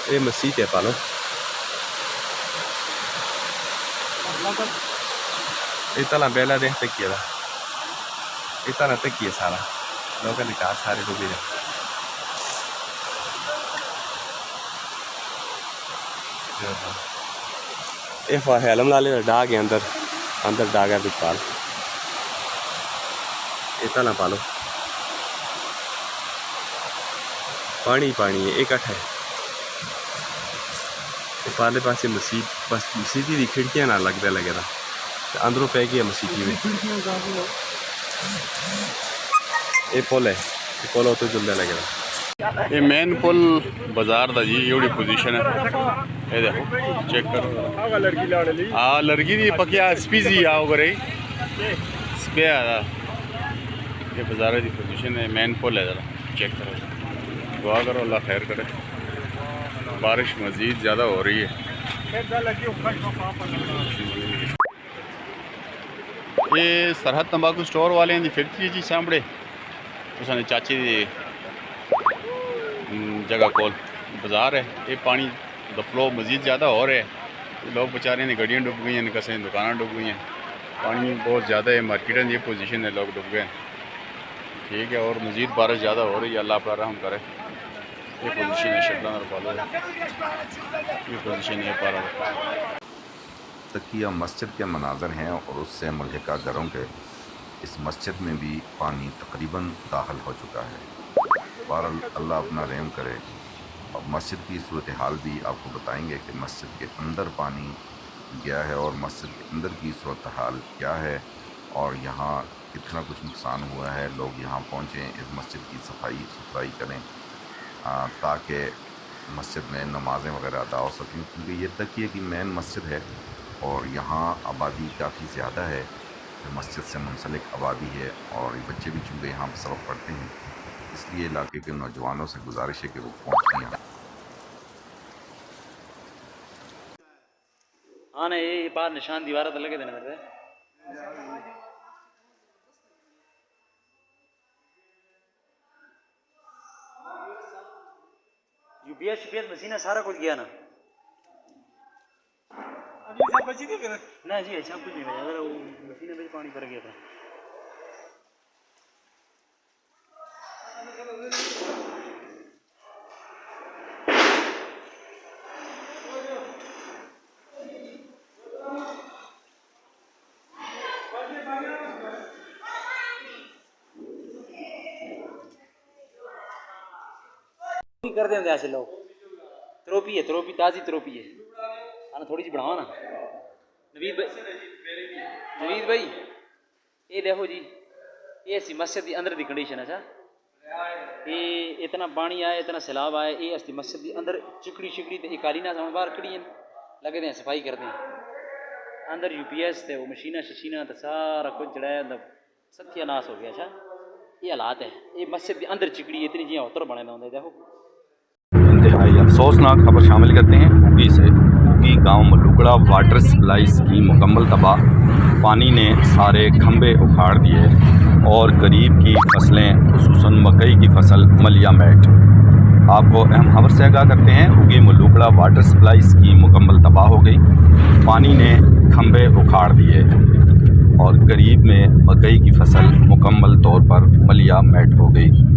ये मसीह है पालो इतना बेला देख तक किया इतना तक किया सारा लोगों ने कहा सारे डूबे ये हेलम ला ले डाग है अंदर अंदर डाग है पाल इतना पालो पानी पानी है एक अठ है पाले पासे मसीद बस मसीदी की खिड़कियां ना लगता लगे था अंदरों पै गया मसीदी में ये पुल है ये पुल तो जुलने लगे ये मेन पुल बाजार का जी एवढी पोजीशन है ये देखो चेक करो हाँ लड़की दी पक्या स्पीजी आओ करे स्पे ये बाजार की पोजीशन है मेन पुल है ज़रा चेक करो दुआ करो अल्लाह खैर करे बारिश मज़ीद ज़्यादा हो रही है ये सरहद तंबाकू स्टोर वाले की फिर जी सामने उसने चाची दी जगह कोल बाजार है ये पानी द फ्लो मज़ीद ज़्यादा हो रहा है लोग बेचारे ने गड्डियाँ डूब गई हैं कसें दुकानें डूब गई हैं पानी बहुत ज़्यादा है मार्केट में ये पोजीशन है लोग डूब गए ठीक है और मज़ीद बारिश ज़्यादा हो रही है अल्लाह पर रहम करे ये पोजीशन है शटल पालो ये पोजीशन है पारा तकिया मस्जिद के मनाज़र हैं और उससे मुल्हिका घरों के इस मस्जिद में भी पानी तकरीबन दाखिल हो चुका है बहरहाल अल्लाह अपना रहम करे और मस्जिद की सूरत हाल भी आपको बताएंगे कि मस्जिद के अंदर पानी गया है और मस्जिद के अंदर की सूरत हाल क्या है और यहाँ कितना कुछ नुकसान हुआ है लोग यहाँ पहुँचें इस मस्जिद की सफाई सुथराई करें ताकि मस्जिद में नमाज़ें वगैरह अदा हो सकें क्योंकि ये तकिए की मेन मस्जिद है और यहाँ आबादी काफ़ी ज़्यादा है मस्जिद से मुंसलिक आबादी है और बच्चे भी चूँकि यहाँ पर सबक पढ़ते हैं इसलिए इलाके के नौजवानों से गुजारिश है कि वो पहुँचें यहाँ हाँ ना ये बार निशान दीवार तो लगे थे ना मेरे यूपीएस मशीन सारा कुछ गया ना ना जी ऐसा कुछ नहीं अगर वो मशीन में पानी भर गया था कर देंगे ऐसे लोग त्रोपी है त्रोपी ताज़ी त्रोपी है आना थोड़ी सी बढ़ाओ ना नवीद भाई ये देखो जी ये सी मस्जिद की अंदर की कंडीशन है ये इतना पानी आया इतना सैलाब आया ये असली मस्जिद के अंदर चिकड़ी शिकड़ी तो कालीना सामान बाहर खड़ी हैं लगे हैं सफाई करते हैं अंदर यूपीएस थे वो मशीना शशीना तो सारा कुछ जड़ा है मतलब सत्यानाश हो गया अच्छा ये हालात है ये मस्जिद के अंदर चिकड़ी इतनी जियाँ उतर बने ना होंगे देखो इंतहाई अफसोसनाक खबर शामिल करते हैं उगी से उगी गांव मलूकड़ा वाटर सप्लाई स्कीम मुकम्मल तबाह पानी ने सारे खंबे उखाड़ दिए और करीब की फसलें खुसूसन मकई की फसल मलिया मैट आपको अहम खबर से आगाह करते हैं उगी मलूकड़ा वाटर सप्लाई स्कीम मुकम्मल तबाह हो गई पानी ने खंबे उखाड़ दिए और करीब में मकई की फसल मुकम्मल तौर पर मलिया मैट हो गई।